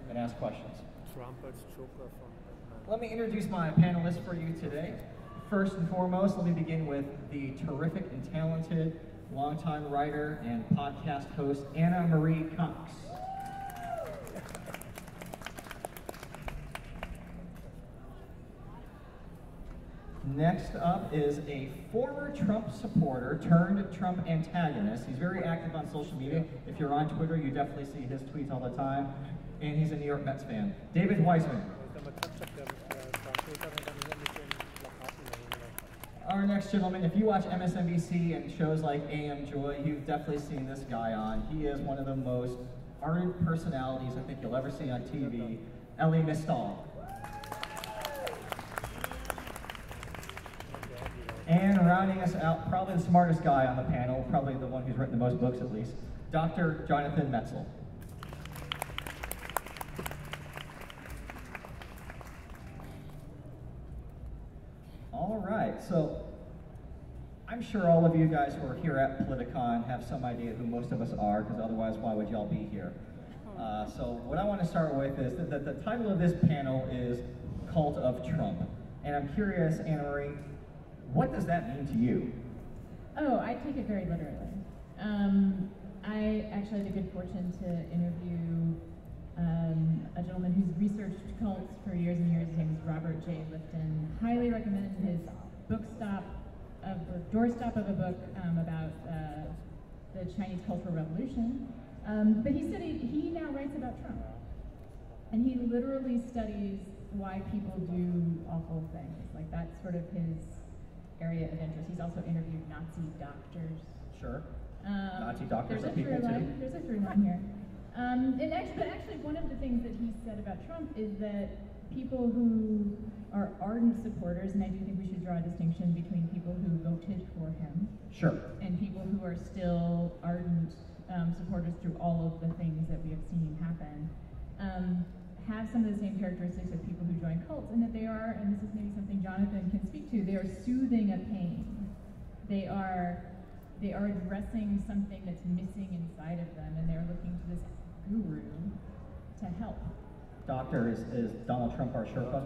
and ask questions. Let me introduce my panelists for you today. First and foremost, let me begin with the terrific and talented longtime writer and podcast host, Ana Marie Cox. Next up is a former Trump supporter turned Trump antagonist. He's very active on social media. If you're on Twitter, you definitely see his tweets all the time. And he's a New York Mets fan. David Weissman. Our next gentleman, if you watch MSNBC and shows like AM Joy, you've definitely seen this guy on. He is one of the most ardent personalities I think you'll ever see on TV, Elie Mystal. And rounding us out, probably the smartest guy on the panel, probably the one who's written the most books at least, Dr. Jonathan Metzl. All right, so I'm sure all of you guys who are here at Politicon have some idea who most of us are, because otherwise why would y'all be here? So what I want to start with is that the title of this panel is Cult of Trump. And I'm curious, Ana Marie, what does that mean to you? Oh, I take it very literally. I actually had the good fortune to interview a gentleman who's researched cults for years and years. His name is Robert J. Lifton. Highly recommend his doorstop of a book about the Chinese Cultural Revolution. But he now writes about Trump. And he literally studies why people do awful things. Like that's sort of his area of interest. He's also interviewed Nazi doctors. Sure. Nazi doctors are people too. There's a through line here. But actually, one of the things that he said about Trump is that people who are ardent supporters, and I do think we should draw a distinction between people who voted for him, sure, and people who are still ardent supporters through all of the things that we have seen happen, have some of the same characteristics of people who join cults, and that they are, and this is maybe something Jonathan can speak to, they are soothing a pain. They are addressing something that's missing inside of them, and they're looking to this guru to help. Doctor, is Donald Trump our Sherpa?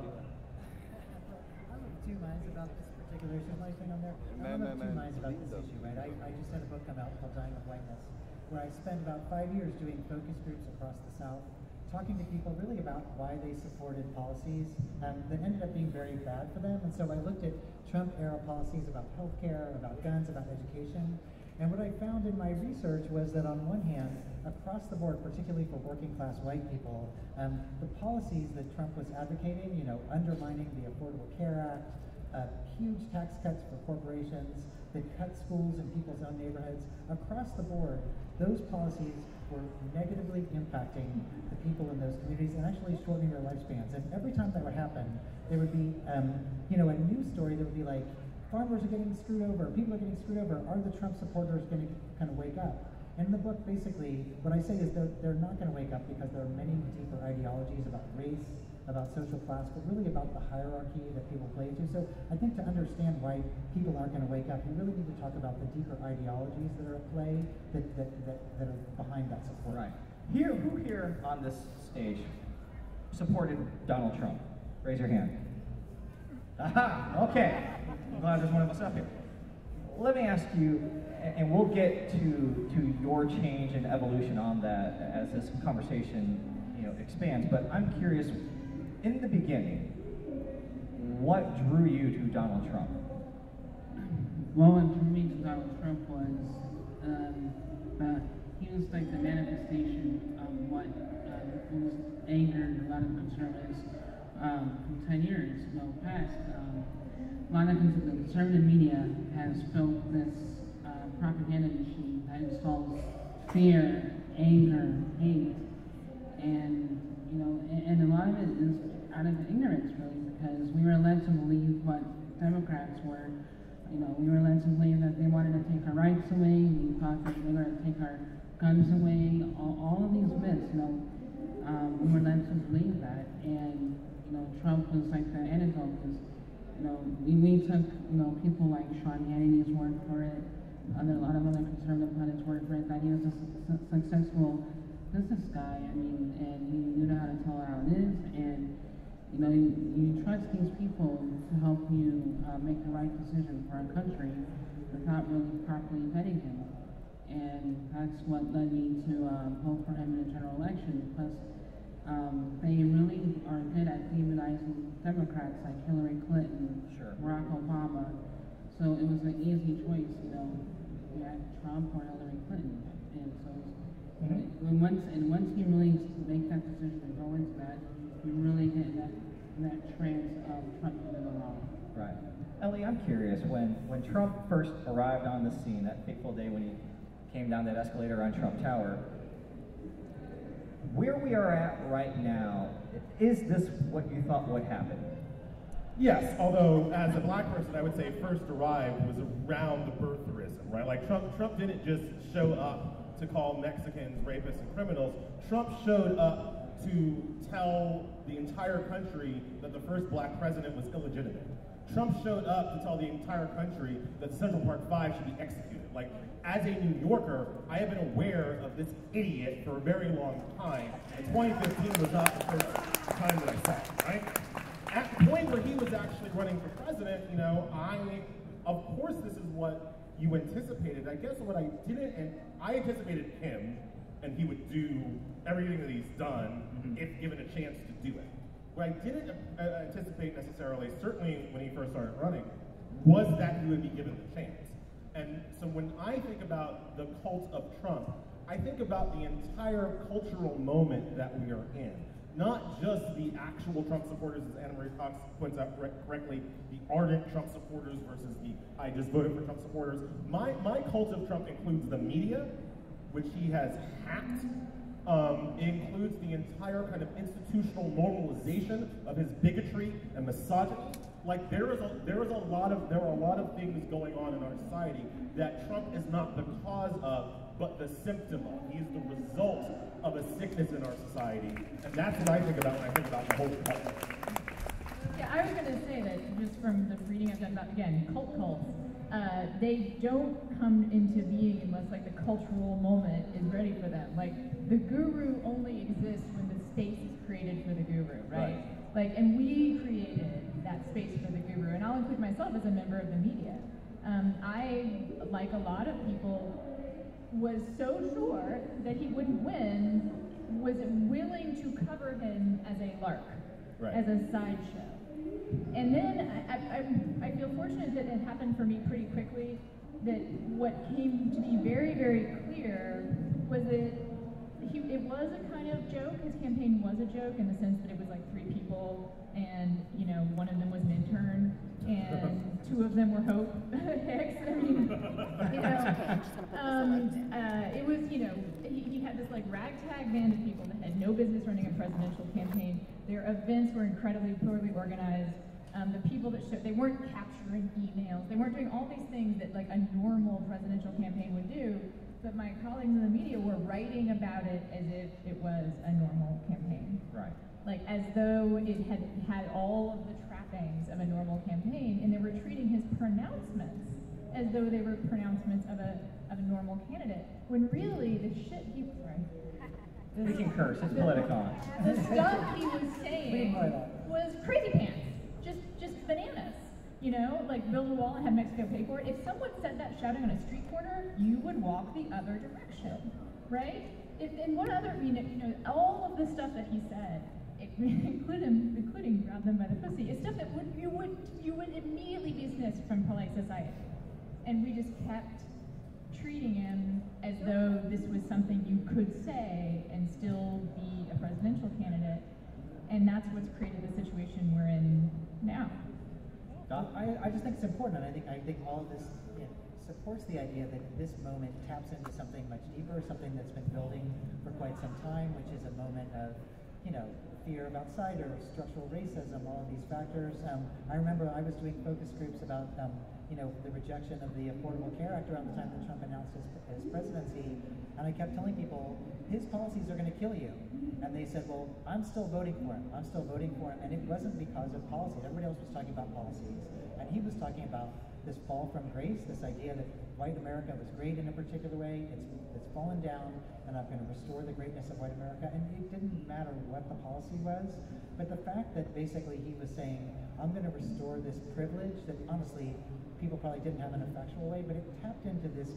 I'm of two minds about this particular issue. Am I saying on there? I'm of two minds about this issue, right? I just had a book come out called Dying of Whiteness, where I spent about 5 years doing focus groups across the South, talking to people really about why they supported policies that ended up being very bad for them. And so I looked at Trump-era policies about healthcare, about guns, about education. And what I found in my research was that on one hand, across the board, particularly for working class white people, the policies that Trump was advocating, undermining the Affordable Care Act, huge tax cuts for corporations that cut schools in people's own neighborhoods, across the board, those policies were negatively impacting the people in those communities and actually shortening their lifespans. And every time that would happen, there would be, a news story that would be like, farmers are getting screwed over, people are getting screwed over, are the Trump supporters going to kind of wake up? And in the book, basically, what I say is they're not going to wake up because there are many deeper ideologies about race, about social class, but really about the hierarchy that people play into. So I think to understand why people aren't going to wake up, you really need to talk about the deeper ideologies that are at play that are behind that support. Right. Who here on this stage supported Donald Trump? Raise your hand. Aha, okay. I'm glad there's one of us up here. Let me ask you, and we'll get to your change and evolution on that as this conversation expands, but I'm curious, in the beginning, what drew you to Donald Trump? Well, what drew me to Donald Trump was that he was like the manifestation of what was angered a lot of conservatives from 10 years past. A lot of the conservative media has built this propaganda machine that installs fear, anger, hate, and a lot of it is out of ignorance, really, because we were led to believe what Democrats were. We were led to believe that they wanted to take our rights away. We thought that they were going to take our guns away. All of these myths, we were led to believe that, and Trump was like the antidote. We took people like Sean Hannity's word for it. A lot of other conservative pundits word for it. That he was a successful business guy. And he knew how to you trust these people to help you make the right decision for our country without really properly vetting him. And that's what led me to vote for him in the general election, because they really are good at demonizing Democrats like Hillary Clinton, Barack Obama. So it was an easy choice, you know, you had Trump or Hillary Clinton. And so once you really make that decision and go into that, you really get that trance of Trump doing the wrong. Right. Elie, I'm curious, when Trump first arrived on the scene, that fateful day when he came down that escalator on Trump Tower, where we are at right now, is this what you thought would happen? Yes, although as a black person, I would say first arrived was around the birtherism, right? Like Trump didn't just show up to call Mexicans rapists and criminals. Trump showed up to tell the entire country that the first black president was illegitimate. Trump showed up to tell the entire country that Central Park 5 should be executed. Like, as a New Yorker, I have been aware of this idiot for a very long time, and 2015 was not the first time that I saw it, right? At the point where he was actually running for president, you know, of course this is what you anticipated. I guess what I didn't, and I anticipated him, and he would do everything that he's done if given a chance to do it. What I didn't anticipate necessarily, certainly when he first started running, was that he would be given the chance. And so when I think about the cult of Trump, I think about the entire cultural moment that we are in. Not just the actual Trump supporters, as Ana Marie Cox points out correctly, the ardent Trump supporters versus the I just voted for Trump supporters. My cult of Trump includes the media, which he has hacked. It includes the entire kind of institutional normalization of his bigotry and misogyny. Like there are a lot of things going on in our society that Trump is not the cause of, but the symptom of. He is the result of a sickness in our society, and that's what I think about when I think about the whole cult. Yeah, I was going to say that just from the reading I've done about, again, cults, they don't come into being unless like the cultural moment is ready for them. Like the guru only exists when the space is created for the guru, right? Like, and we created that space for the guru, and I'll include myself as a member of the media. I, like a lot of people, was so sure that he wouldn't win, was willing to cover him as a lark, as a sideshow. And then I feel fortunate that it happened for me pretty quickly, that what came to be very, very clear was that it was a kind of joke. His campaign was a joke in the sense that it was like 3 people, and you know, one of them was an intern, and 2 of them were Hope Hicks. I mean, you know, it was, you know, he had this like ragtag band of people that had no business running a presidential campaign. Their events were incredibly poorly organized. The people that showed, they weren't capturing emails. They weren't doing all these things that like a normal presidential campaign would do. But my colleagues in the media were writing about it as if it was a normal campaign. Right. Like as though it had all of the trappings of a normal campaign, and they were treating his pronouncements as though they were pronouncements of a normal candidate. When really the shit he was We can curse, it's Politicon. The stuff he was saying was crazy pants. Just bananas. You know, like build a wall and have Mexico pay for it. If someone said that shouting on a street corner, you would walk the other direction, right? And what other, you know, all of the stuff that he said, including grab them by the pussy, is stuff that you would immediately be dismissed from polite society. And we just kept treating him as though this was something you could say and still be a presidential candidate. And that's what's created the situation we're in now. I just think it's important, and I think all of this supports the idea that this moment taps into something much deeper, something that's been building for quite some time, which is a moment of, you know, fear of outsiders, structural racism, all of these factors. I remember I was doing focus groups about, you know, the rejection of the Affordable Care Act around the time that Trump announced his presidency, and I kept telling people, his policies are going to kill you. And they said, well, I'm still voting for him. I'm still voting for him. And it wasn't because of policies. Everybody else was talking about policies. And he was talking about this fall from grace, this idea that white America was great in a particular way, it's fallen down, and I'm going to restore the greatness of white America. And it didn't matter what the policy was, but the fact that basically he was saying, I'm going to restore this privilege that honestly people probably didn't have in a factual way, but it tapped into this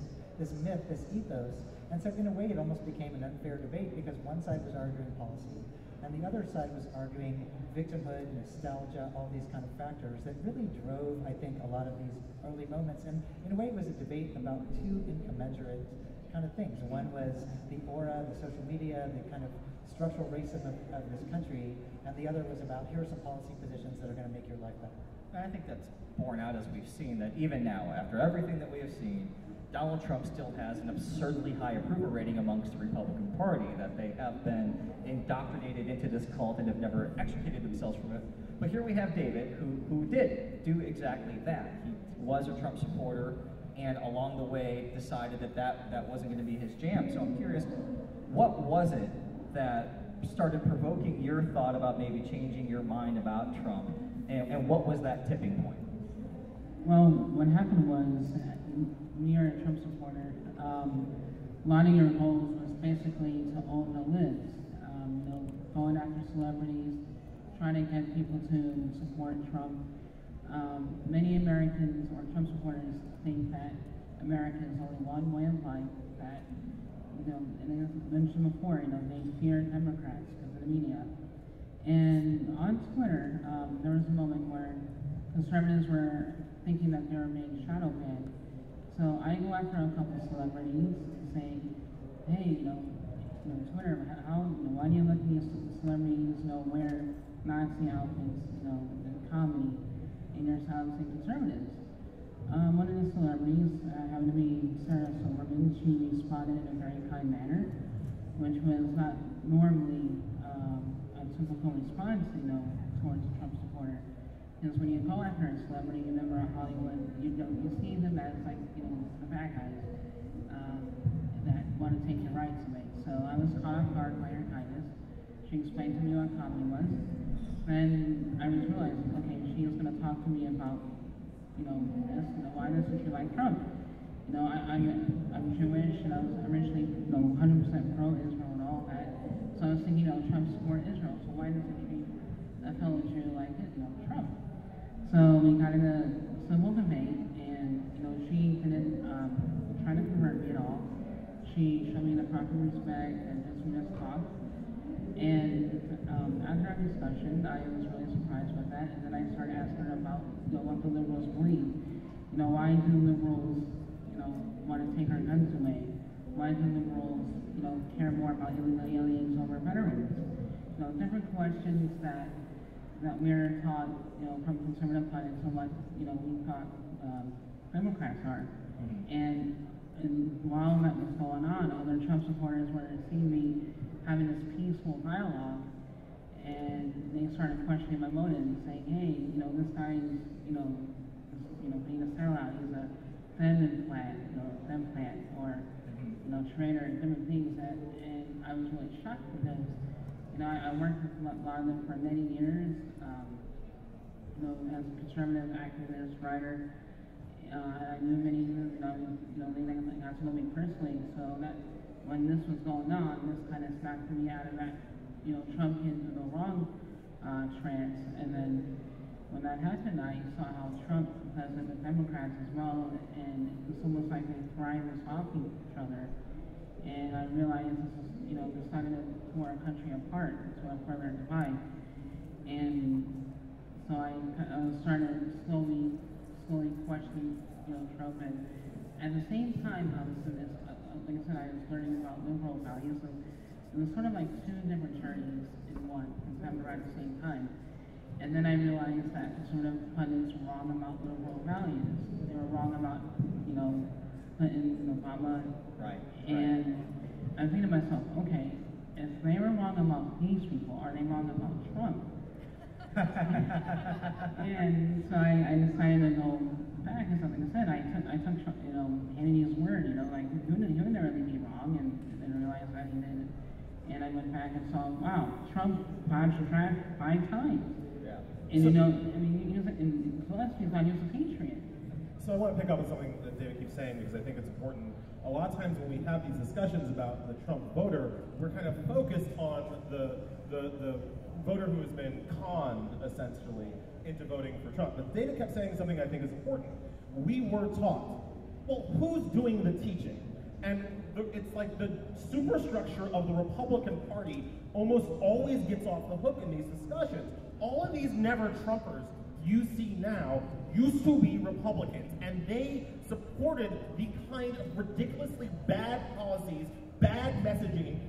myth, this ethos. And so in a way it almost became an unfair debate because one side was arguing policy and the other side was arguing victimhood, nostalgia, all these kind of factors that really drove, I think, a lot of these early moments. And in a way it was a debate about two incommensurate kind of things. One was the aura, the social media, the kind of structural racism of this country, and the other was about here are some policy positions that are going to make your life better. And I think that's borne out as we've seen that even now, after everything that we have seen, Donald Trump still has an absurdly high approval rating amongst the Republican Party, that they have been indoctrinated into this cult and have never extricated themselves from it. But here we have David, who did do exactly that. He was a Trump supporter, and along the way decided that wasn't going to be his jam. So I'm curious, what was it that started provoking your thought about maybe changing your mind about Trump, and what was that tipping point? Well, what happened was, we are a Trump supporter. One of your goals was basically to own the libs, going after celebrities, trying to get people to support Trump. Many Americans or Trump supporters think that America is only one way of life, that, and I mentioned before, they fear Democrats because of the media. And on Twitter, there was a moment where conservatives were thinking that they were being shadow banned. So I go after a couple of celebrities saying, hey, Twitter, why do you let these celebrities, wear Nazi outfits, in comedy, and you're silencing conservatives? One of the celebrities, happened to be Sarah Silverman, she responded in a very kind manner, which was not normally a typical response, towards a Trump supporter. Because when you go after a celebrity, you remember Hollywood, you see them as like, the bad guys that want to take your rights away. So I was caught off guard by her kindness. She explained to me what comedy was. Then I was realizing, okay, she was going to talk to me about, this, why doesn't she like Trump? I'm Jewish, and I was originally, 100% pro-Israel and all that. So I was thinking, Trump support Israel, so why doesn't he treat a fellow Jew like Trump? So we got in a civil debate, and she didn't try to convert me at all. She showed me the proper respect and just talk. And after our discussion, I was really surprised by that. And then I started asking her about what the liberals believe. Why do liberals want to take our guns away? Why do liberals care more about illegal aliens over veterans? Different questions that we're taught, from conservative pundits and what, we thought Democrats are. And while that was going on, other Trump supporters were seeing me having this peaceful dialogue, and they started questioning my motives, saying, hey, this guy is, being a sellout, he's a fem plant, or, traitor, and different things and I was really shocked because, I worked with a lot of them for many years, as a conservative activist, writer. I knew many of them, they got to know me personally, so that when this was going on, this kind of snapped me out of that, Trump into the wrong trance. And then when that happened, I saw how Trump does with the Democrats as well, and it's almost like they thrive as off each other. And I realized this is, decided to tore our country apart, to a further divide. And so I started slowly questioning, Trump. And at the same time, I was in this, like I said, I was learning about liberal values. So it was sort of like two different journeys in one, happened at the same time. And then I realized that conservative pundits were wrong about liberal values. They were wrong about, Clinton and Obama. Right. And I'm thinking to myself, okay, if they were wrong about these people, are they wrong about Trump? And so I decided to go back, and something I said, I took Hannity's word, like, he would never really be wrong, and then realized that he did. And I went back and saw, wow, Trump dodged the track 5 times. Yeah. And he was like, in Zelensky thought he was a patriot. So I want to pick up on something that David keeps saying because I think it's important. A lot of times when we have these discussions about the Trump voter, we're kind of focused on the voter who has been conned, essentially, into voting for Trump. But David kept saying something I think is important. We were taught. Well, who's doing the teaching? And it's like the superstructure of the Republican Party almost always gets off the hook in these discussions. All of these never-Trumpers you see now used to be Republicans, and they supported the kind of ridiculously bad policies, bad messaging,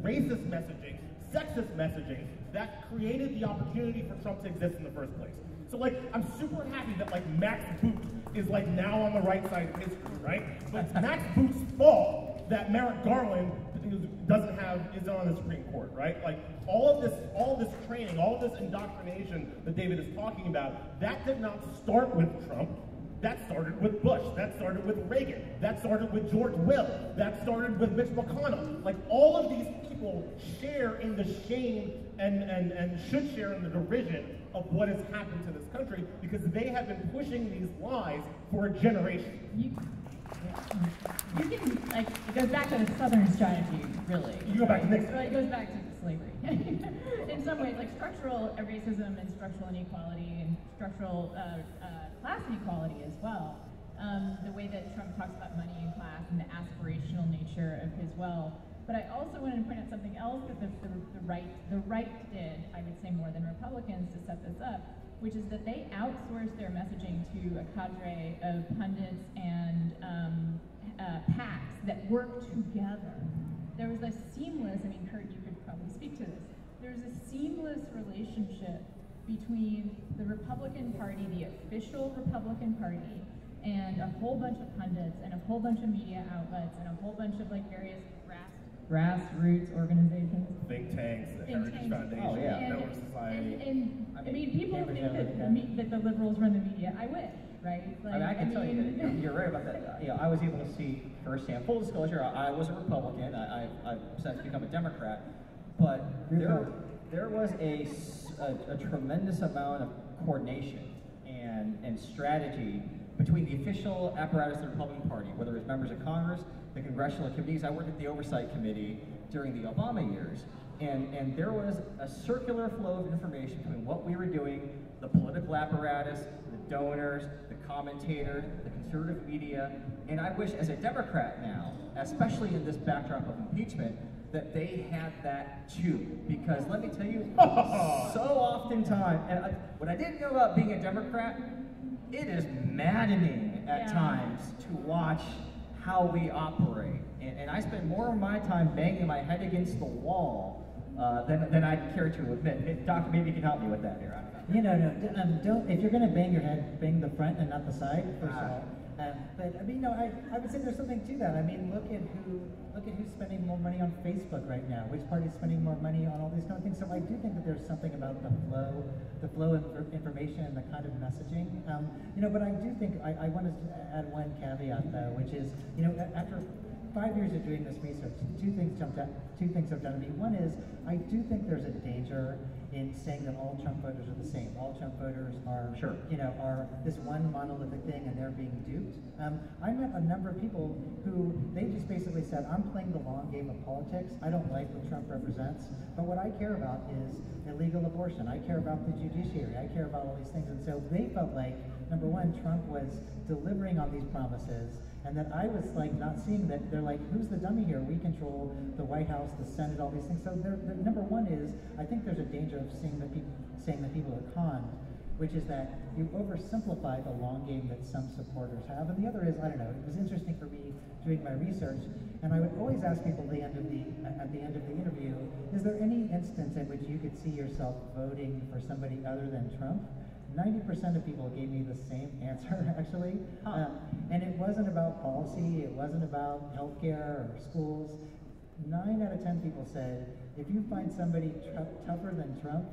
racist messaging, sexist messaging that created the opportunity for Trump to exist in the first place. So like, I'm super happy that like Max Boot is like now on the right side of history, right? But it's Max Boot's fault that Merrick Garland is on the Supreme Court, right? Like all of this training, all of this indoctrination that David is talking about, that did not start with Trump. That started with Bush. That started with Reagan. That started with George Will. That started with Mitch McConnell. Like all of these people share in the shame and should share in the derision of what has happened to this country because they have been pushing these lies for a generation. You can, like, it goes back to the Southern strategy, really. You go back to Nixon. It goes back to slavery. In some ways, like structural racism and structural inequality and structural class inequality as well. The way that Trump talks about money and class and the aspirational nature of his wealth. But I also wanted to point out something else that the right did, I would say more than Republicans, to set this up, which is that they outsourced their messaging to a cadre of pundits and PACs that work together. There was a seamless, I mean, Kurt, you could probably speak to this, there's a seamless relationship between the Republican Party, the official Republican Party, and a whole bunch of pundits and a whole bunch of media outlets and a whole bunch of like various grassroots organizations. Think tanks, the Heritage Foundation, Miller Society. And I mean, people think that the liberals run the media. I wish, right? Like, I can tell you that you're right about that. You know, I was able to see firsthand. Full disclosure, I was a Republican. I've since become a Democrat. But there was a tremendous amount of coordination and strategy between the official apparatus of the Republican Party, whether it's members of Congress, the congressional committees. I worked at the Oversight Committee during the Obama years, and there was a circular flow of information between what we were doing, the political apparatus, the donors, the commentators, the conservative media, and I wish as a Democrat now, especially in this backdrop of impeachment, that they had that too, because let me tell you, so oftentimes, and what I didn't know about being a Democrat, it is maddening at times to watch how we operate. And I spend more of my time banging my head against the wall than I'd care to admit. Doc, maybe you can help me with that here. You know, don't, if you're going to bang your head, bang the front and not the side, first of all. But I mean, no, I would say there's something to that. I mean, look at who's spending more money on Facebook right now. Which party's spending more money on all these kind of things? So I do think that there's something about the flow of information and the kind of messaging. You know, but I do think I wanted to add one caveat though, which is, you know, after 5 years of doing this research, two things have done to me. One is I do think there's a danger in saying that all Trump voters are the same. All Trump voters are, you know, are this one monolithic thing and they're being duped. I met a number of people who they just basically said, I'm playing the long game of politics. I don't like what Trump represents, but what I care about is illegal abortion. I care about the judiciary. I care about all these things. And so they felt like, number one, Trump was delivering on these promises, and that I was like not seeing that. They're like, who's the dummy here? We control the White House, the Senate, all these things. So number one is, I think there's a danger of saying that people are conned, which is that you oversimplify the long game that some supporters have. And the other is, I don't know, it was interesting for me doing my research, and I would always ask people at the end of the interview, is there any instance in which you could see yourself voting for somebody other than Trump? 90% of people gave me the same answer, actually. And it wasn't about policy, it wasn't about healthcare or schools. 9 out of 10 people said, if you find somebody tougher than Trump,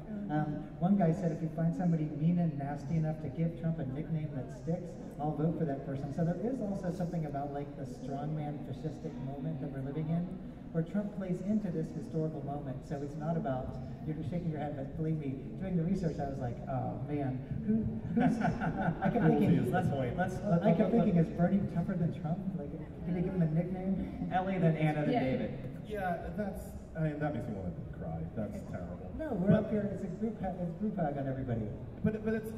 one guy said, if you find somebody mean and nasty enough to give Trump a nickname that sticks, I'll vote for that person. So there is also something about like the strongman fascistic moment that we're living in, where Trump plays into this historical moment. So it's not about, you're shaking your head, but believe me, doing the research, I was like, oh man, who's, I kept thinking, I kept thinking, is Bernie tougher than Trump? Like, did they give him a nickname? Elie, then Ana, then David. Yeah, that makes me want to cry. That's terrible. No, we're up here, it's a group hug on everybody. But it's,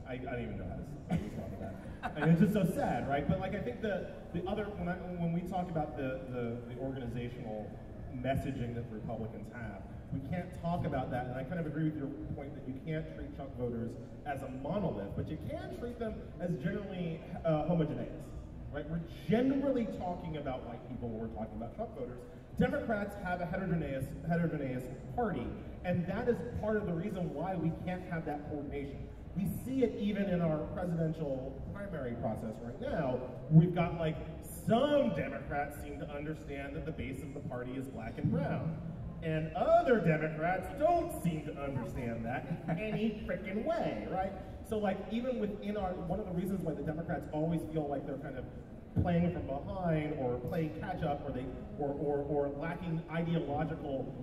I don't even know how to respond to that. I mean, it's just so sad, right? But like, I think the other, when we talk about the organizational messaging that the Republicans have, we can't talk about that, and I kind of agree with your point that you can't treat Trump voters as a monolith, but you can treat them as generally homogeneous, right? We're generally talking about white people when we're talking about Trump voters. Democrats have a heterogeneous party, and that is part of the reason why we can't have that coordination. We see it even in our presidential primary process right now. We've got like some Democrats seem to understand that the base of the party is black and brown. And other Democrats don't seem to understand that in any freaking way, right? So like even within one of the reasons why the Democrats always feel like they're kind of playing from behind or playing catch up or lacking ideological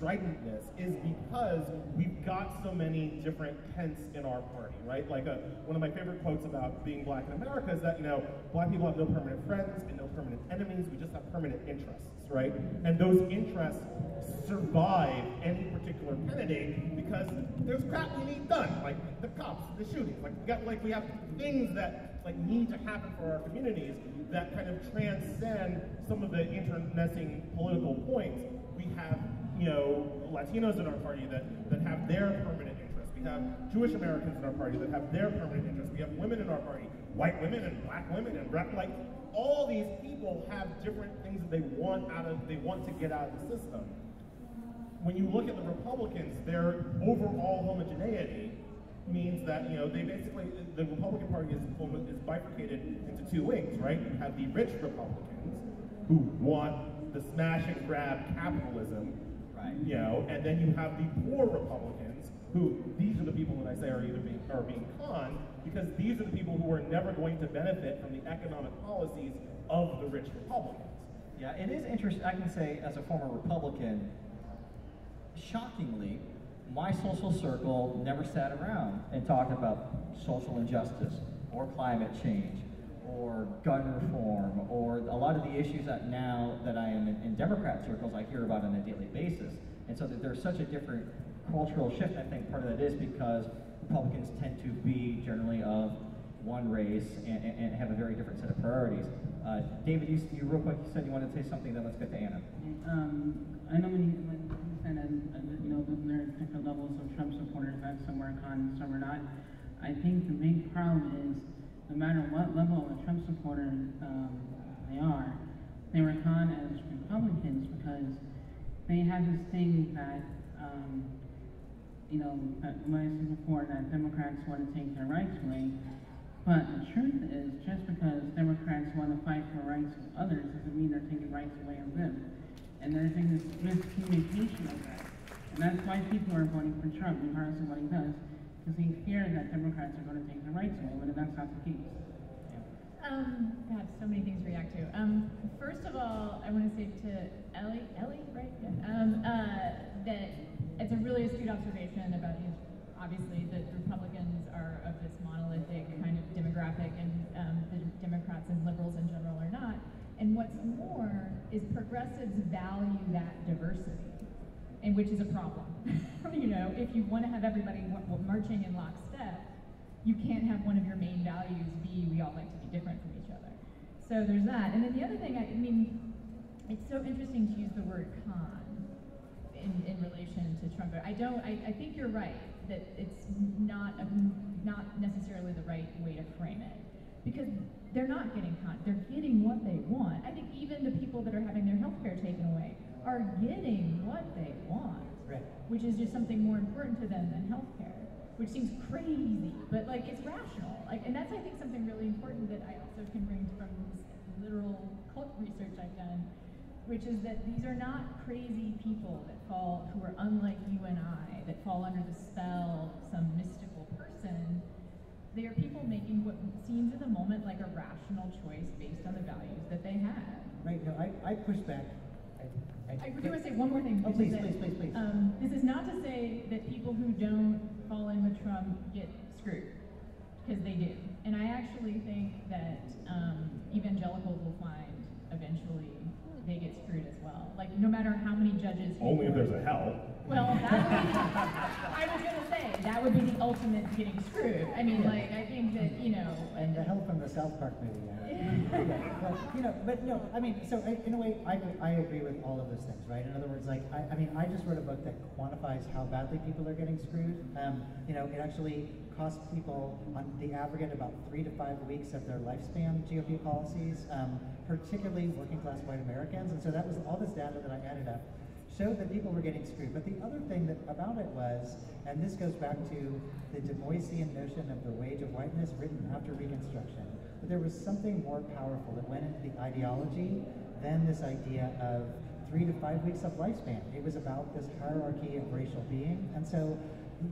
stridentness is because we've got so many different tents in our party, right? Like one of my favorite quotes about being black in America is that, you know, black people have no permanent friends and no permanent enemies, we just have permanent interests, right? And those interests survive any particular candidate because there's crap we need done, like the cops, the shootings, we have things that like need to happen for our communities that kind of transcend some of the internecine political points. We have, you know, Latinos in our party that have their permanent interests. We have Jewish Americans in our party that have their permanent interests. We have women in our party, white women and black women and like all these people have different things that they want to get out of the system. When you look at the Republicans, their overall homogeneity means that, you know, they basically, the Republican Party is bifurcated into two wings, right? You have the rich Republicans who want the smash and grab capitalism, right? You know, and then you have the poor Republicans who, these are the people that I say are being conned, because these are the people who are never going to benefit from the economic policies of the rich Republicans. Yeah, it is interesting. I can say, as a former Republican, shockingly, my social circle never sat around and talked about social injustice or climate change or gun reform or a lot of the issues that now that I am in Democrat circles I hear about on a daily basis. And so that there's such a different cultural shift. I think part of that is because Republicans tend to be generally of one race and have a very different set of priorities. David, you real quick, you said you wanted to say something, then let's get to Ana. I know when you said, you know, there are different levels of Trump supporters, that some are con, some are not. I think the big problem is, no matter what level of a Trump supporter they were con as Republicans because they have this thing that, you know, what I said before, that Democrats want to take their rights away. But the truth is, just because Democrats want to fight for rights of others doesn't mean they're taking rights away of them. And there's this miscommunication of that. And that's why people are voting for Trump, regardless of what he does, because they fear that Democrats are going to take their rights away, when that's not the case. God, so many things to react to. First of all, I want to say to Elie, right? Yeah. That it's a really astute observation about these. Obviously, the Republicans are of this monolithic kind of demographic, and the Democrats and liberals in general are not. And what's more is progressives value that diversity, and which is a problem. You know, if you want to have everybody marching in lockstep, you can't have one of your main values be we all like to be different from each other. So there's that. And then the other thing, I mean, it's so interesting to use the word con in relation to Trump. I think you're right that it's not necessarily the right way to frame it, because they're not getting con, they're getting what they want. I think even the people that are having their health care taken away are getting what they want, right? Which is just something more important to them than health care, which seems crazy, but like it's rational. Like, and that's, I think, something really important that I also can bring from this literal cult research I've done, which is that these are not crazy people who are unlike you and I, that fall under the spell of some mystical person. They are people making what seems in the moment like a rational choice based on the values that they have. right? No, I push back. I do want to say one more thing. Oh, please. This is not to say that people who don't fall in with Trump get screwed, because they do. And I actually think that evangelicals will find eventually they get screwed as well. Like, no matter how many judges. Only if there's a hell. Well, that would be, I was going to say, that would be the ultimate getting screwed. I mean, like, I think that, you know. And the hell from the South Park movie. But no, I mean, so in a way, I agree with all of those things, right? In other words, like, I mean, I just wrote a book that quantifies how badly people are getting screwed. You know, it actually costs people on the aggregate about 3 to 5 weeks of their lifespan, GOP policies, particularly working class white Americans. And so that was all this data that I added up, showed that people were getting screwed. But the other thing that about it was, and this goes back to the Du Boisian notion of the wage of whiteness written after Reconstruction, but there was something more powerful that went into the ideology than this idea of 3 to 5 weeks of lifespan. It was about this hierarchy of racial being. And so,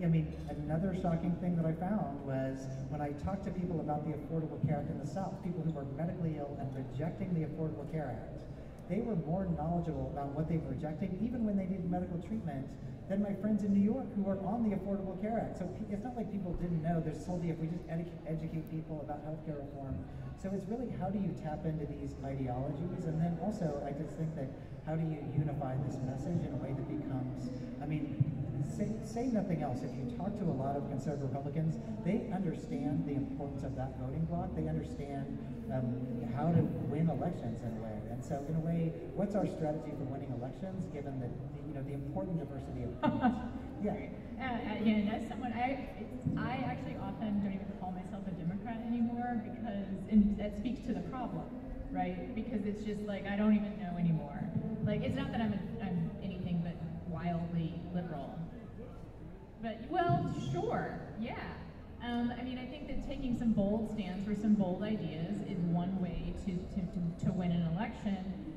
I mean, another shocking thing that I found was when I talked to people about the Affordable Care Act in the South, people who were medically ill and rejecting the Affordable Care Act, they were more knowledgeable about what they were rejecting, even when they needed medical treatment, than my friends in New York who are on the Affordable Care Act. So it's not like people didn't know. There's this idea if we just educate people about healthcare reform. So it's really, how do you tap into these ideologies? And then also, I just think that how do you unify this message in a way that becomes, I mean, say nothing else. If you talk to a lot of conservative Republicans, they understand the importance of that voting bloc. They understand how to win elections in a way. And so, in a way, what's our strategy for winning elections, given that the important diversity of opinions? Again, as someone, I actually often don't even call myself a Democrat anymore, because, and that speaks to the problem, right? Because it's just like, I don't even know anymore. Like, it's not that I'm anything but wildly liberal. But, well, sure, yeah. I mean, I think that taking some bold stands for some bold ideas is one way to win an election.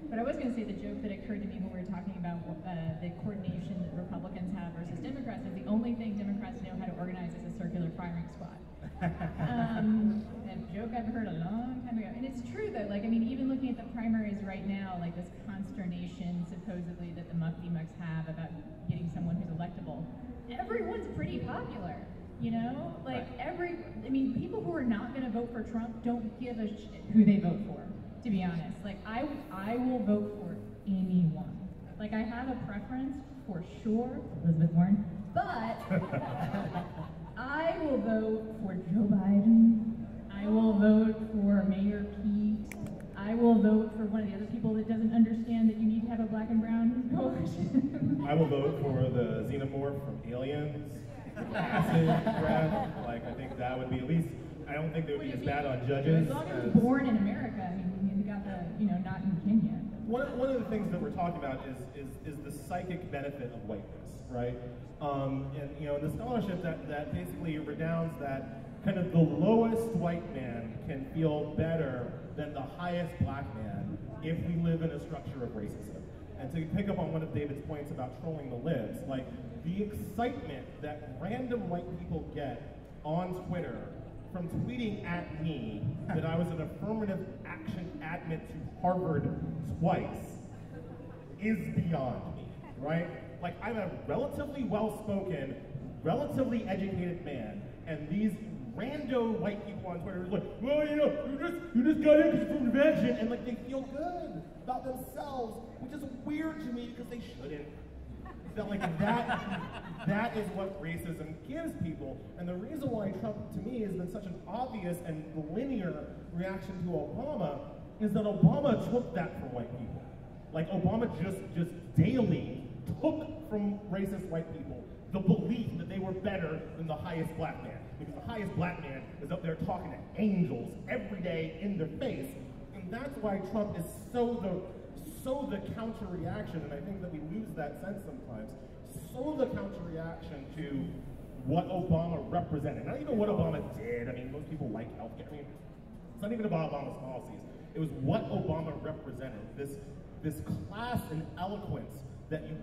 But I was going to say the joke that occurred to me when we were talking about the coordination that Republicans have versus Democrats is the only thing Democrats know how to organize is a circular firing squad. A joke I've heard a long time ago. And it's true, though. Like, I mean, even looking at the primaries right now, like this consternation supposedly that the mucks have about getting someone who's electable, everyone's pretty popular. You know, like I mean, people who are not going to vote for Trump don't give a shit who they vote for, to be honest. Like, I will vote for anyone. Like, I have a preference for sure, Elizabeth Warren, but I will vote for Joe Biden. I will vote for Mayor Pete. I will vote for one of the other people that doesn't understand that you need to have a black and brown coalition. I will vote for the xenomorph from Aliens. Like, I think that would be at least, I don't think they would be as bad on judges. As long as he's born in America, I mean, you got the, not in Kenya. One of the things that we're talking about is the psychic benefit of whiteness, right? And the scholarship that basically redounds that kind of the lowest white man can feel better than the highest black man if we live in a structure of racism. And to pick up on one of David's points about trolling the libs, like, the excitement that random white people get on Twitter from tweeting at me that I was an affirmative action admit to Harvard twice is beyond me, right? Like, I'm a relatively well-spoken, relatively educated man, and these rando white people on Twitter are like, well, you just got in because you're from convention, and like, they feel good about themselves, which is weird to me because they shouldn't. That, like, that is what racism gives people. And the reason why Trump, to me, has been such an obvious and linear reaction to Obama is that Obama took that from white people. Like, Obama just daily took from racist white people the belief that they were better than the highest black man. Because the highest black man is up there talking to angels every day in their face. And that's why Trump is so the counter-reaction, and I think that we lose that sense sometimes, so the counter-reaction to what Obama represented. Not even what Obama did. I mean, most people like healthcare. I mean, it's not even about Obama's policies. It was what Obama represented. This class and eloquence that you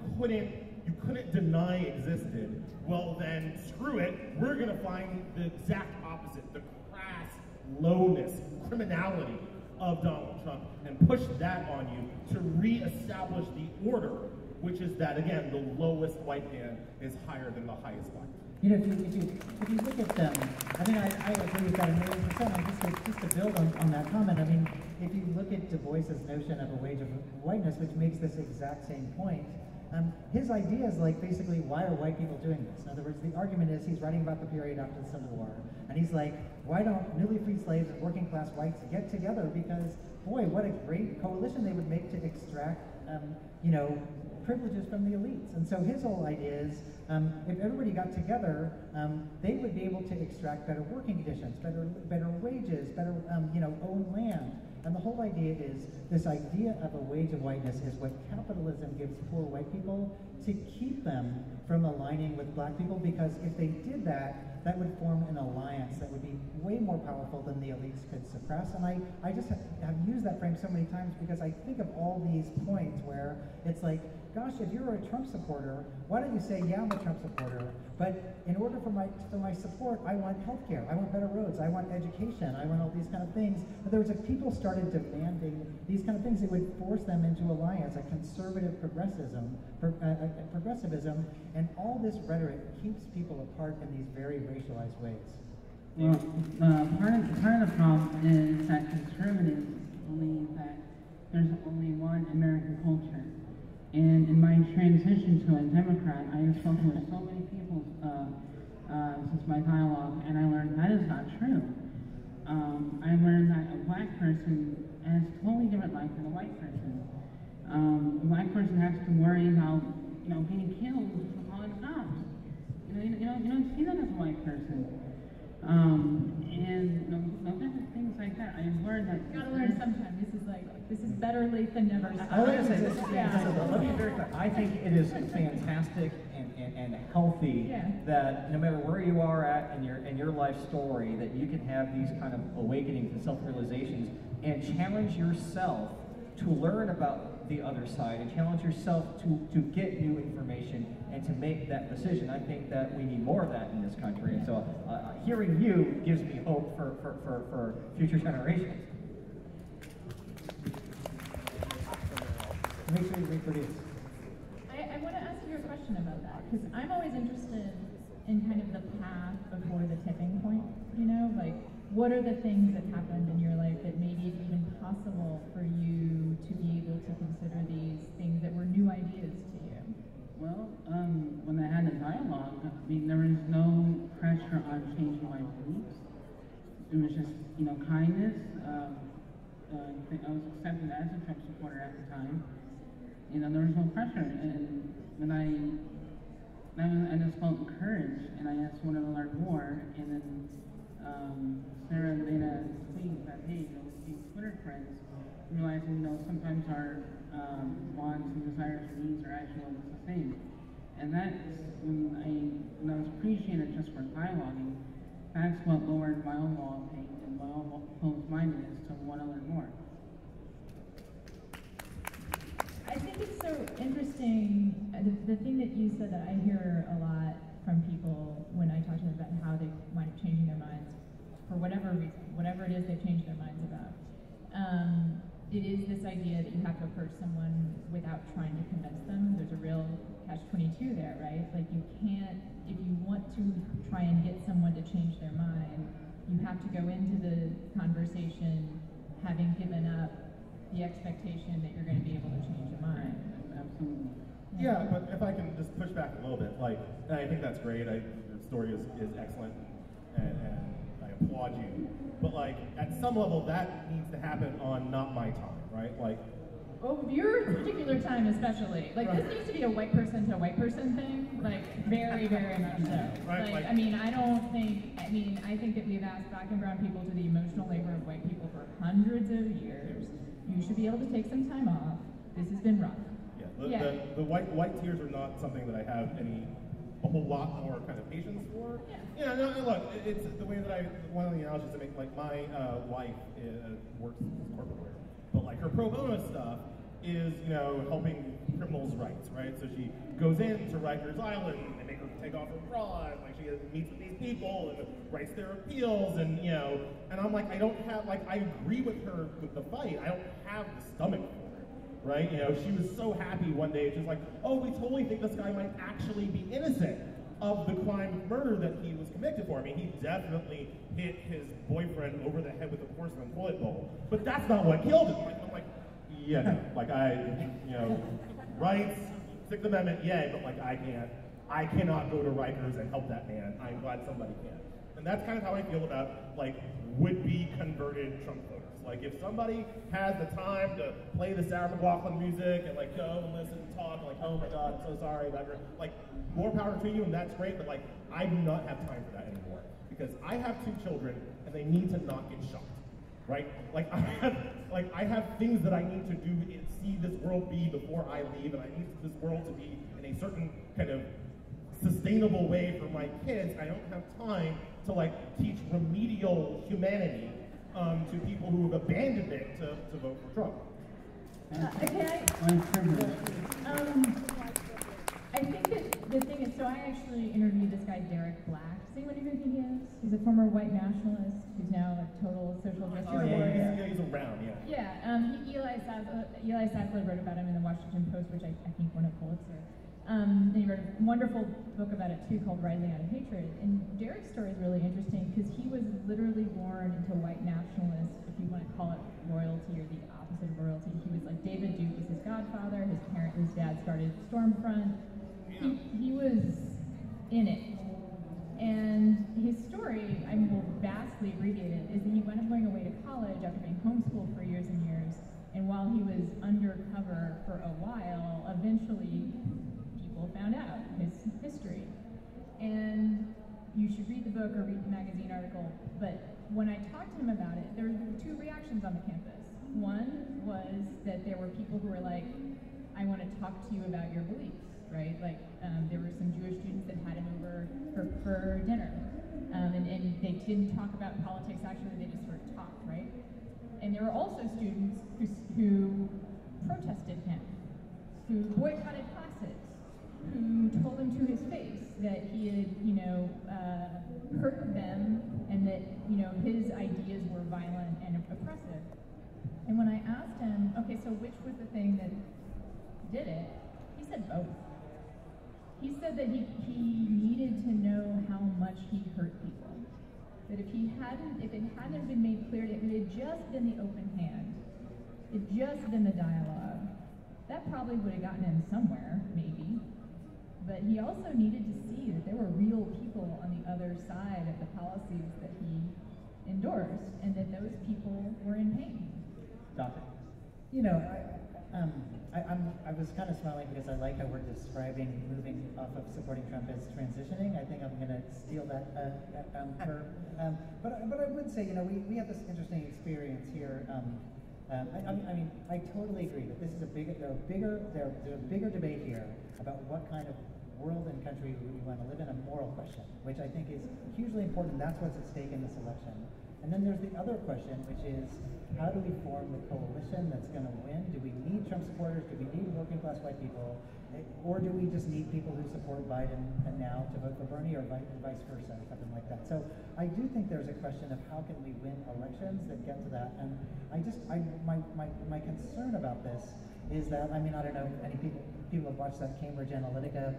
couldn't deny existed. Well, then, screw it. We're going to find the exact opposite, the crass lowness, criminality of Donald Trump and push that on you to reestablish the order, which is that, again, the lowest white man is higher than the highest black man. You know, if you look at them, I mean, I agree with that 1,000,000%. And just to build on that comment, I mean, if you look at Du Bois's notion of a wage of whiteness, which makes this exact same point, his idea is like basically, why are white people doing this? In other words, the argument is he's writing about the period after the Civil War, and he's like, why don't newly freed slaves and working class whites get together? Because boy, what a great coalition they would make to extract, you know, privileges from the elites. And so his whole idea is, if everybody got together, they would be able to extract better working conditions, better wages, better, you know, own land. And the whole idea is, this idea of a wage of whiteness is what capitalism gives poor white people to keep them from aligning with black people, because if they did that, that would form an alliance that would be way more powerful than the elites could suppress. And I just have used that frame so many times because I think of all these points where it's like, gosh, if you're a Trump supporter, why don't you say, yeah, I'm a Trump supporter, but in order for my support, I want healthcare, I want better roads, I want education, I want all these kind of things. In other words, if people started demanding these kind of things, it would force them into alliance, a conservative progressivism, and all this rhetoric keeps people apart in these very racialized ways. Well, part of the problem is that conservatives believe that there's only one American culture. And in my transition to a Democrat, I have spoken with so many people since my dialogue, and I learned that is not true. I learned that a black person has a totally different life than a white person. A black person has to worry about, you know, getting killed for calling cops. You don't see that as a white person. And different things like that. I learned that. You gotta learn sometime. This is better late than never. I was going to say this. Let me be very clear. I think it is fantastic and healthy that no matter where you are at in your life story, that you can have these kind of awakenings and self-realizations and challenge yourself to learn about the other side and challenge yourself to get new information and to make that decision. I think that we need more of that in this country. And so hearing you gives me hope for future generations. Make sure you reproduce. I want to ask you a question about that, because I'm always interested in kind of the path before the tipping point, you know? Like, what are the things that happened in your life that made it even possible for you to be able to consider these things that were new ideas to you? Well, when I had a dialogue, I mean, there was no pressure on changing my beliefs. It was just, you know, kindness. I was accepted as a Trump supporter at the time. You know, there was no pressure. And when I just felt encouraged, and I just wanted to learn more. And then Sarah made a tweet that, hey, you know, with these Twitter friends, realizing, you know, sometimes our wants and desires and needs are actually almost the same. And that's when I was appreciated just for dialoguing. That's what lowered my own wall of hate and my own closed-mindedness to want to learn more. I think it's so interesting, the thing that you said that I hear a lot from people when I talk to them about how they wind up changing their minds for whatever reason, whatever it is they've changed their minds about. It is this idea that you have to approach someone without trying to convince them. There's a real catch-22 there, right? Like, you can't, if you want to try and get someone to change their mind, you have to go into the conversation having given up the expectation that you're going to be able to change your mind. Absolutely. Yeah, but if I can just push back a little bit, like, and I think that's great. Your story is excellent, and I applaud you. But like, at some level, that needs to happen on not my time, right? Like, oh, your particular time especially. Like, this needs to be a white person to white person thing. Like, very, very much so. Right, like, I mean, I think that we've asked black and brown people to the emotional labor of white people for hundreds of years. You should be able to take some time off. This has been rough. Yeah, the white tears are not something that I have a whole lot more kind of patience for. Yeah, no, look, it's the way that one of the analogies I make, like, my wife works as corporate lawyer, but like her pro bono stuff is, you know, helping criminals' rights, right? So she goes into Rikers Island, and they make her take off her bra, and like she meets with these people and writes their appeals, and you know, and I'm like, I don't have, like, I agree with her with the fight. I don't have the stomach for it, right? You know, she was so happy one day, she's like, oh, we totally think this guy might actually be innocent of the crime of murder that he was convicted for. I mean, he definitely hit his boyfriend over the head with a porcelain toilet bowl, but that's not what killed him. I'm like, yeah, no, like you know, rights, Sixth Amendment, yeah, but like I cannot go to Rikers and help that man. I'm glad somebody can. And that's kind of how I feel about like would-be converted Trump voters. Like if somebody has the time to play the Sarah McLachlan music and like go and listen and talk, like, oh my God, I'm so sorry about your, like, more power to you, and that's great, but like I do not have time for that anymore. Because I have 2 children and they need to not get shot. Right? Like I have things that I need to do and see this world be before I leave, and I need this world to be in a certain kind of sustainable way for my kids. I don't have time to like teach remedial humanity to people who have abandoned it to vote for Trump. I think that the thing is, so I actually interviewed this guy, Derek Black. Does anyone know who he is? He's a former white nationalist who's now a total social justice warrior. Yeah, he's around, yeah. Yeah, Elie Mystal wrote about him in the Washington Post, which I think won a Pulitzer. And he wrote a wonderful book about it too called Rising Out of Hatred. And Derek's story is really interesting because he was literally born into white nationalist, if you want to call it royalty or the opposite of royalty. He was like, David Duke was his godfather, his dad started Stormfront. He was in it. And his story, I mean, will vastly abbreviate it, is that he wound up going away to college after being homeschooled for years and years. And while he was undercover for a while, eventually people found out his history. And you should read the book or read the magazine article. But when I talked to him about it, there were 2 reactions on the campus. One was that there were people who were like, I want to talk to you about your beliefs, right? Like, there were some Jewish students that had him over for dinner. And they didn't talk about politics, actually, they just sort of talked, right? And there were also students who protested him, who boycotted classes, who told him to his face that he had, hurt them and that, his ideas were violent and oppressive. And when I asked him, okay, so which was the thing that did it, he said both. He said that he needed to know how much he hurt people. That if it hadn't been made clear to him, if it had just been the open hand, if just been the dialogue, that probably would have gotten him somewhere, maybe. But he also needed to see that there were real people on the other side of the policies that he endorsed, and that those people were in pain. Doctor. You know, I was kind of smiling because I like how we're describing moving off of supporting Trump as transitioning. I think I'm going to steal that curve. But I would say, we have this interesting experience here. I mean, I totally agree that this is there's a bigger debate here about what kind of world and country we want to live in, a moral question, which I think is hugely important. That's what's at stake in this election. And then there's the other question, which is, how do we form the coalition that's going to win? Do we need Trump supporters? Do we need working class white people? Or do we just need people who support Biden and now to vote for Bernie, or vice versa, or something like that? So I do think there's a question of how can we win elections that get to that. And my concern about this is that, I mean, I don't know if any people have watched that Cambridge Analytica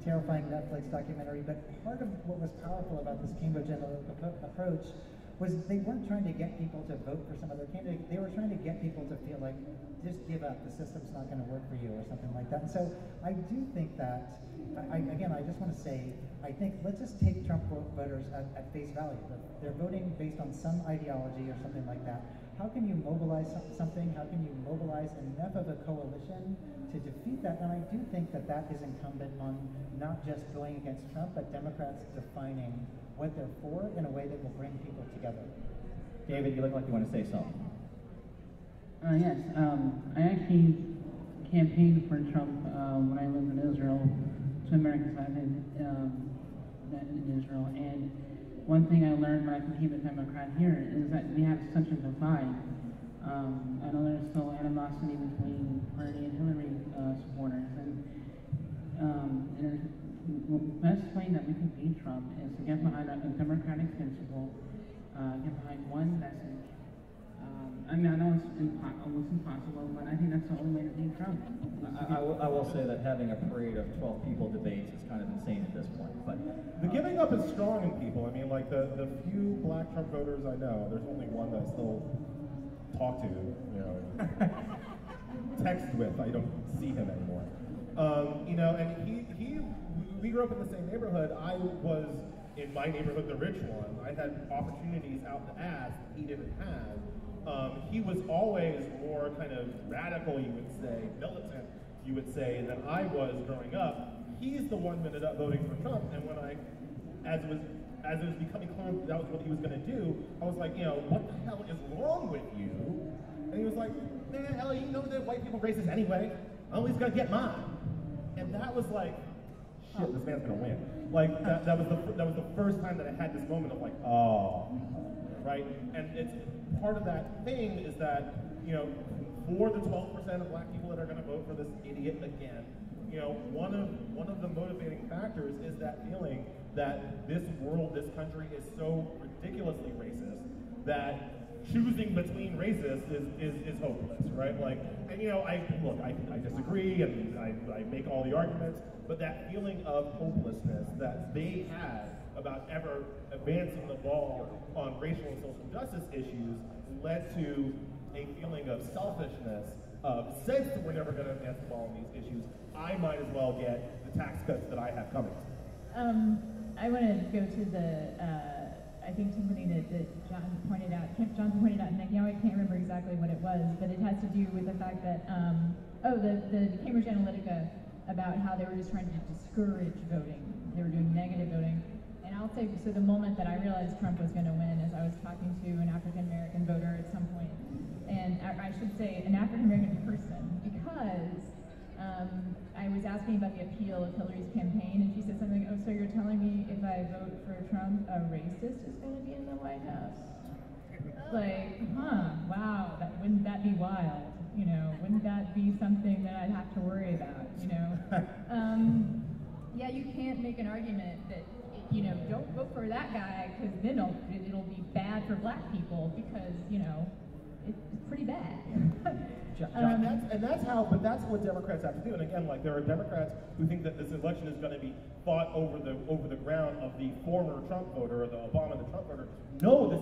terrifying Netflix documentary, but part of what was powerful about this Cambridge Analytica approach was they weren't trying to get people to vote for some other candidate. They were trying to get people to feel like, just give up, the system's not going to work for you, or something like that. And so I do think that, I just want to say, I think let's just take Trump voters at face value. They're voting based on some ideology or something like that. How can you mobilize something? How can you mobilize enough of a coalition to defeat that? And I do think that that is incumbent on not just going against Trump, but Democrats defining what they're for in a way that will bring people together. David, you look like you want to say something. Yes, I actually campaigned for Trump when I lived in Israel, to American side in Israel. And one thing I learned when I became a Democrat here is that we have such a divide I know there's still animosity between Bernie and Hillary supporters, and the best way that we can beat Trump is to get behind a democratic principle, get behind one message. I mean, I know it's impossible, but I think that's the only way to beat Trump. I will say that having a parade of 12 people debates is kind of insane at this point. But the giving up is strong in people. I mean, like the few black Trump voters I know, there's only one that I still talk to, you know, text with. I don't see him anymore. You know, and we grew up in the same neighborhood. I was in my neighborhood, the rich one. I had opportunities out the ass he didn't have. He was always more kind of radical, you would say, militant, you would say, than I was growing up. He's the one that ended up voting for Trump, and when as it was becoming clear that was what he was going to do, I was like, you know, what the hell is wrong with you? And he was like, man, Elie, you know that white people are racist anyway. I'm always going to get mine. And that was like, shit, this man's going to win. Like that was the first time that I had this moment of like, oh, right? And it's part of that thing is that, you know, for the 12% of black people that are going to vote for this idiot again, you know, one of the motivating factors is that feeling that this world, this country is so ridiculously racist that choosing between races is hopeless, right? Like, and you know, I disagree and I make all the arguments, but that feeling of hopelessness that they had about ever advancing the ball on racial and social justice issues led to a feeling of selfishness, of since we're never going to advance the ball on these issues, I might as well get the tax cuts that I have coming. I want to go to I think something that Jonathan pointed out, and now I can't remember exactly what it was, but it has to do with the fact that, the Cambridge Analytica, about how they were just trying to discourage voting. They were doing negative voting. And I'll say, so the moment that I realized Trump was going to win is I was talking to an African-American voter at some point, and I should say an African-American person, because I was asking about the appeal of Hillary's campaign, and she said something, oh, so you're telling me if I vote for Trump, a racist is going to be in the White House? Like, wow, wouldn't that be wild? You know, wouldn't that be something that I'd have to worry about, you know? Yeah, you can't make an argument that, you know, don't vote for that guy, because then it'll be bad for black people, because, you know, it's pretty bad. But that's what Democrats have to do. And again, like, there are Democrats who think that this election is going to be fought over the ground of the former Trump voter, or the Obama, the Trump voter. No, this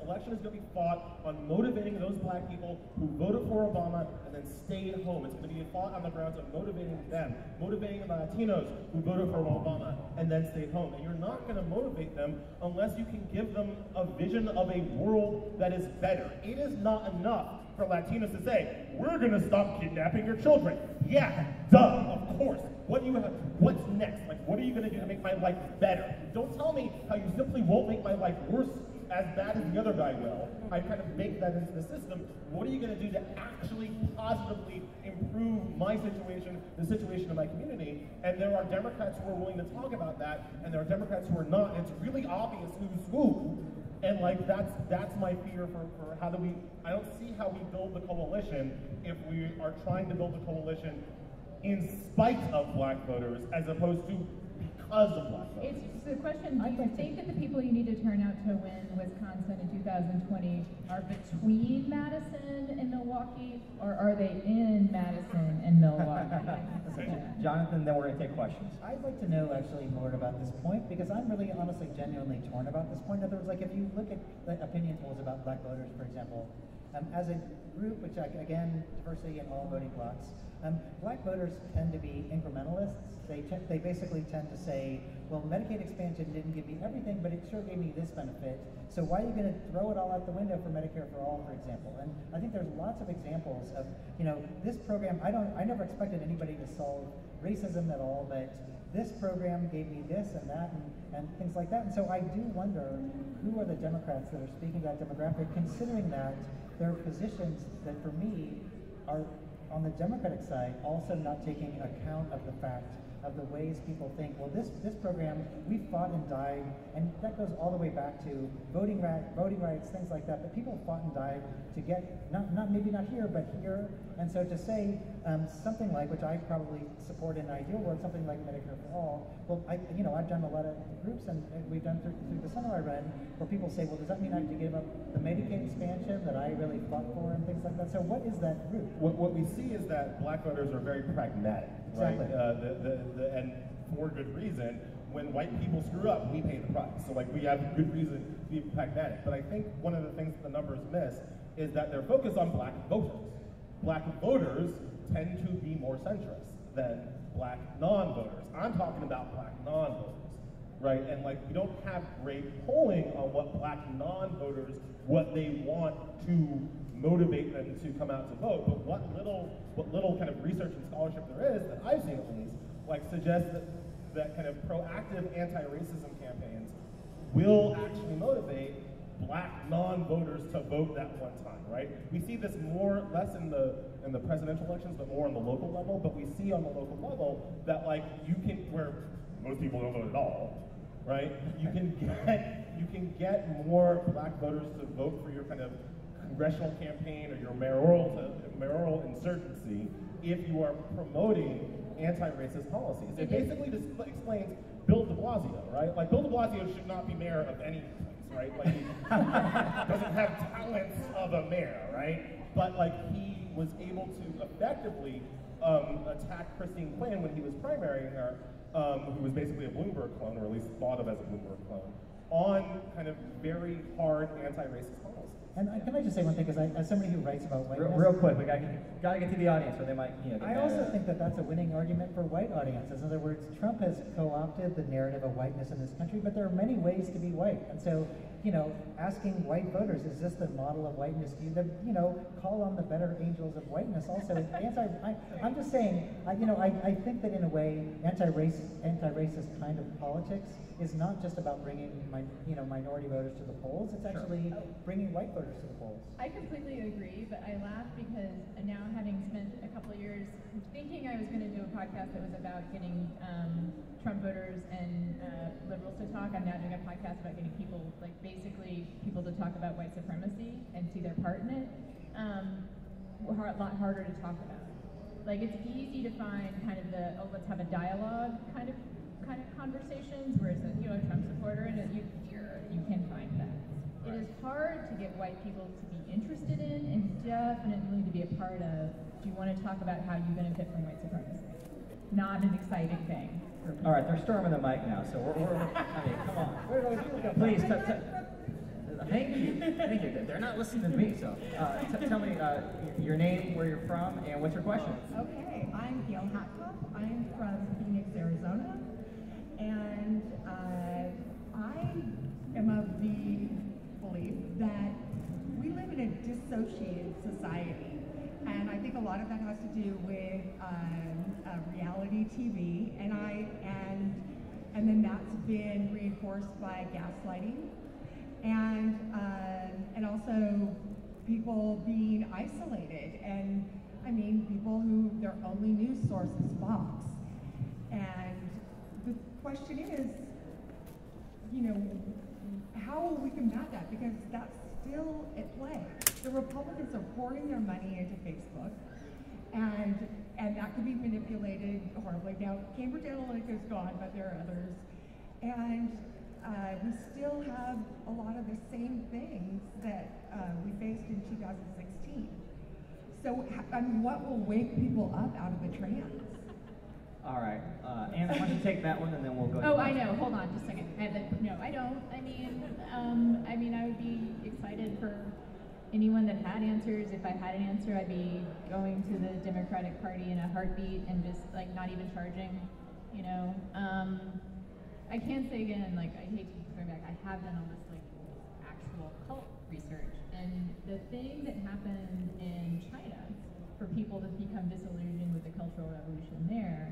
election is going to be fought on motivating those black people who voted for Obama and then stayed home. It's going to be fought on the grounds of motivating them, motivating the Latinos who voted for Obama and then stayed home. And you're not going to motivate them unless you can give them a vision of a world that is better. It is not enough for Latinos to say, we're going to stop kidnapping your children. Yeah, duh, of course. What do you have? What's next? Like, what are you going to do to make my life better? Don't tell me how you simply won't make my life worse, as bad as the other guy will. I kind of baked that into the system. What are you going to do to actually positively improve my situation, the situation of my community? And there are Democrats who are willing to talk about that, and there are Democrats who are not. It's really obvious who's who. And like that's my fear for how do we, I don't see how we build the coalition if we are trying to build the coalition in spite of black voters as opposed to because of black voters. It's the question, do you think that the people you need to turn out to win Wisconsin in 2020 are between Madison and Milwaukee, or are they in Madison and Milwaukee? Jonathan, then we're going to take questions. I'd like to know actually more about this point, because I'm really honestly genuinely torn about this point. In other words, like if you look at the opinion polls about black voters, for example, as a group, which again, diversity in all voting blocks, black voters tend to be incrementalists. They basically tend to say, well, Medicaid expansion didn't give me everything, but it sure gave me this benefit. So why are you going to throw it all out the window for Medicare for all, for example? And I think there's lots of examples of, you know, this program, I never expected anybody to solve racism at all, but this program gave me this and that and things like that. And so I do wonder, who are the Democrats that are speaking to that demographic, considering that their positions that for me are on the Democratic side also not taking account of the fact of the ways people think, well, this program, we fought and died, and that goes all the way back to voting rights, things like that, but people fought and died to get, maybe not here, but here. And so to say something like, which I probably support in an ideal world, something like Medicare for All, well, I've done a lot of groups, and we've done through the center I run, where people say, well, does that mean I have to give up the Medicaid expansion that I really fought for and things like that? So what is that group? What we see is that black voters are very pragmatic, right? Exactly. And for good reason. When white people screw up, we pay the price. So like we have good reason to be pragmatic. But I think one of the things that the numbers miss is that they're focused on black voters. Black voters tend to be more centrist than black non-voters. I'm talking about black non-voters, right? And like we don't have great polling on what black non-voters, what they want to motivate them to come out to vote. But what little kind of research and scholarship there is, that I've seen at least, like suggests that kind of proactive anti-racism campaigns will actually motivate black non-voters to vote that one time, right? We see this less in the presidential elections, but more on the local level. But we see on the local level that like where most people don't vote at all, right? You can get more black voters to vote for your kind of congressional campaign or your mayoral insurgency if you are promoting anti-racist policies. It basically just explains Bill de Blasio, right? Like Bill de Blasio should not be mayor of any place, right? Like he doesn't have talents of a mayor, right? But like he was able to effectively attack Christine Quinn when he was primarying her, who was basically a Bloomberg clone, or at least thought of as a Bloomberg clone, on kind of very hard anti-racist policies. And can I just say one thing, because as somebody who writes about whiteness... Real quick, we gotta get to the audience, or they might, get I also think that that's a winning argument for white audiences. In other words, Trump has co-opted the narrative of whiteness in this country, but there are many ways to be white. And so, asking white voters, is this the model of whiteness? Do you, call on the better angels of whiteness also? I'm just saying, I think that in a way, anti-racist kind of politics is not just about bringing minority voters to the polls. It's actually bringing white voters to the polls. I completely agree, but I laugh because now, having spent a couple of years thinking I was going to do a podcast that was about getting Trump voters and liberals to talk, I'm now doing a podcast about getting people, basically people to talk about white supremacy and see their part in it. A lot harder to talk about. It's easy to find kind of let's have a dialogue kind of conversations where it's a Trump supporter, and you can find that. It is hard to get white people to be interested in, and definitely to be a part of. Do you want to talk about how you benefit from white supremacy? Not an exciting thing. All right, they're storming the mic now, so come on. Please, thank you. They're not listening to me, so tell me your name, where you're from, and what's your question? Okay, I'm Gail Hatkoff. I'm from Phoenix, Arizona, and I am of the belief that we live in a dissociated society, and I think a lot of that has to do with reality TV, and then that's been reinforced by gaslighting, and also people being isolated, and people who their only news source is Fox. And the question is, how will we combat that? Because that's still at play. The Republicans are pouring their money into Facebook, and that could be manipulated horribly. Now, Cambridge Analytica is gone, but there are others. And we still have a lot of the same things that we faced in 2016. So, what will wake people up out of the trance? All right, Anna, why don't you take that one, and then we'll go. Oh, I know. Hold on, just a second. No, I don't. I would be excited for anyone that had answers. If I had an answer, I'd be going to the Democratic Party in a heartbeat and just not even charging. I can say again, I hate to keep going back. I have done all this actual cult research, and the thing that happened in China for people to become disillusioned with the Cultural Revolution there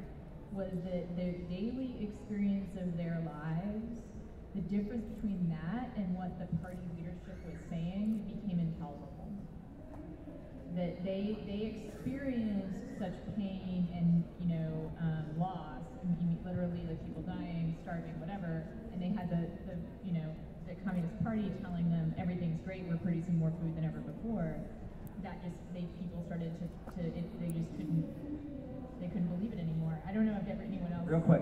was that their daily experience of their lives, the difference between that and what the party leadership was saying became intolerable. That they experienced such pain and loss literally like people dying, starving, whatever, and they had the Communist Party telling them everything's great, we're producing more food than ever before. That just made people started they just couldn't believe it anymore. I don't know if anyone else. Real quick,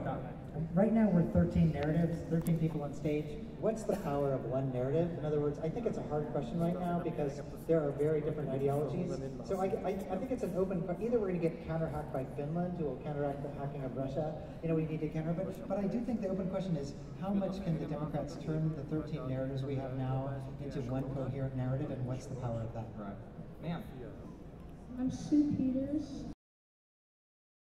Right now we're 13 narratives, 13 people on stage. What's the power of one narrative? In other words, I think it's a hard question right now because there are very different ideologies. So I think it's an open, either we're going to get counter-hacked by Finland, who will counteract the hacking of Russia. We need to counter, but I do think the open question is, how much can the Democrats turn the 13 narratives we have now into one coherent narrative, and what's the power of that? Right. Ma'am. I'm Sue Peters.